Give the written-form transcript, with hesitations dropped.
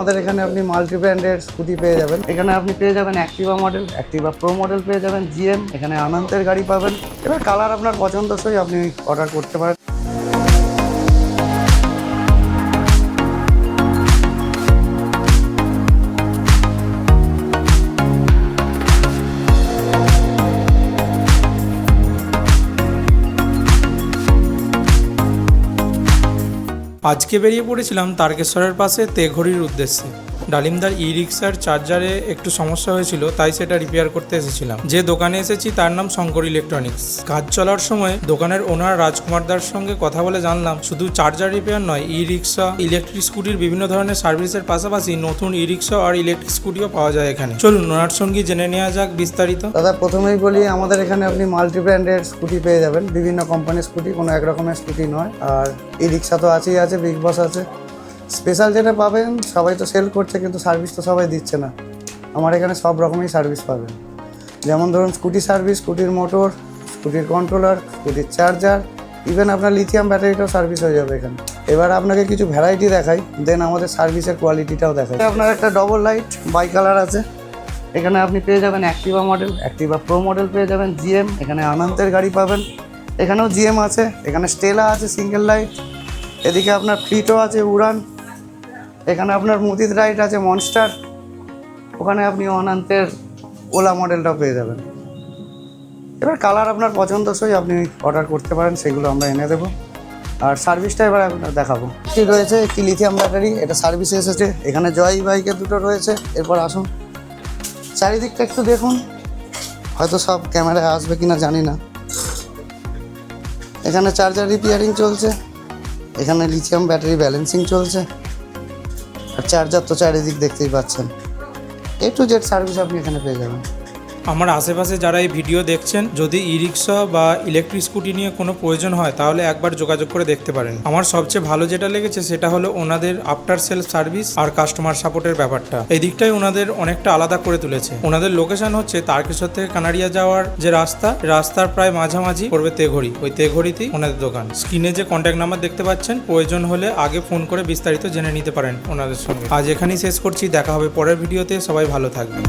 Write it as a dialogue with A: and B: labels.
A: আমাদের এখানে আপনি মাল্টি ব্র্যান্ডের স্কুটি পেয়ে যাবেন। এখানে আপনি পেয়ে যাবেন Activa model, Activa pro model পেয়ে যাবেন, জিএম, এখানে আনন্দের গাড়ি পাবেন। এবার কালার আপনার পছন্দসই আপনি অর্ডার করতে পারেন।
B: আজকে বেরিয়ে পড়েছিলাম তারকেশ্বরের পাশে তেঘড়ির উদ্দেশ্যে। ডালিমদার ই রিক্সার চার্জারে একটু সমস্যা হয়েছিল, তাই সেটা রিপেয়ার করতে এসেছিলাম। যে দোকানে এসেছি তার নাম শঙ্কর ইলেকট্রনিক্স। কাজ চলার সময় দোকানের ওনার রাজকুমারদার সঙ্গে কথা বলে জানলাম শুধু চার্জার রিপেয়ার নয়, ই রিক্সা, ইলেকট্রিক স্কুটির বিভিন্ন ধরনের সার্ভিসের পাশাপাশি নতুন ই রিক্সা আর ইলেকট্রিক স্কুটিও পাওয়া যায় এখানে। চলুন ওনার সঙ্গে জেনে নেওয়া যাক বিস্তারিত।
A: দাদা, প্রথমেই বলি আমাদের এখানে আপনি মাল্টি ব্র্যান্ডের স্কুটি পেয়ে যাবেন, বিভিন্ন কোম্পানির স্কুটি, কোনো এক রকমের স্কুটি নয়। আর ই রিক্সা তো আছেই আছে, বিগ বস আছে। স্পেশাল যেটা পাবেন, সবাই তো সেল করছে কিন্তু সার্ভিস তো সবাই দিচ্ছে না। আমার এখানে সব রকমই সার্ভিস পাবেন, যেমন ধরুন স্কুটি সার্ভিস, স্কুটির মোটর, স্কুটির কন্ট্রোলার, স্কুটির চার্জার, ইভেন আপনার লিথিয়াম ব্যাটারিটাও সার্ভিস হয়ে যাবে এখানে। এবার আপনাকে কিছু ভ্যারাইটি দেখাই, দেন আমাদের সার্ভিসের কোয়ালিটিটাও দেখাই। আপনার একটা ডবল লাইট বাই কালার আছে। এখানে আপনি পেয়ে যাবেন Activa model, Activa pro model পেয়ে যাবেন, জিএম, এখানে আনন্দের গাড়ি পাবেন। এখানেও জিএম আছে, এখানে স্টেলা আছে সিঙ্গেল লাইট, এদিকে আপনার ফ্লিটও আছে, উড়ান, এখানে আপনার মুদিত রাইড আছে, মনস্টার, ওখানে আপনি অনন্তের ওলা মডেলটাও পেয়ে যাবেন। এবার কালার আপনার পছন্দসই আপনি অর্ডার করতে পারেন, সেগুলো আমরা এনে দেবো। আর সার্ভিসটা এবার আপনার দেখাবো। কি রয়েছে, একটি লিথিয়াম ব্যাটারি, এটা সার্ভিসে এসেছে। এখানে জয় বাইকের দুটো রয়েছে। এরপর আসুন চারিদিকটা একটু দেখুন, হয়তো সব ক্যামেরায় আসবে কিনা জানি না। এখানে চার্জার রিপেয়ারিং চলছে, এখানে লিথিয়াম ব্যাটারি ব্যালেন্সিং চলছে, আর চার্জার তো চারিদিক দেখতেই পাচ্ছেন। এ টু জেড সার্ভিস আপনি এখানে পেয়ে যাবেন।
B: আমার আশেপাশে যারা এই ভিডিও দেখছেন, যদি ই রিক্সা বা ইলেকট্রিক স্কুটি নিয়ে কোনো প্রয়োজন হয় তাহলে একবার যোগাযোগ করে দেখতে পারেন। আমার সবচেয়ে ভালো যেটা লেগেছে সেটা হলো ওনাদের আফটার সেল সার্ভিস আর কাস্টমার সাপোর্টের ব্যাপারটা। এই দিকটাই ওনাদের অনেকটা আলাদা করে তুলেছে। ওনাদের লোকেশন হচ্ছে তারকেশ্বর থেকে কানাড়িয়া যাওয়ার যে রাস্তার প্রায় মাঝামাঝি পড়বে তেঘড়ি, ওই তেঘড়িতেই ওনাদের দোকান। স্ক্রিনে যে কন্ট্যাক্ট নাম্বার দেখতে পাচ্ছেন, প্রয়োজন হলে আগে ফোন করে বিস্তারিত জেনে নিতে পারেন ওনাদের সঙ্গে। আজ এখানেই শেষ করছি, দেখা হবে পরের ভিডিওতে। সবাই ভালো থাকবেন।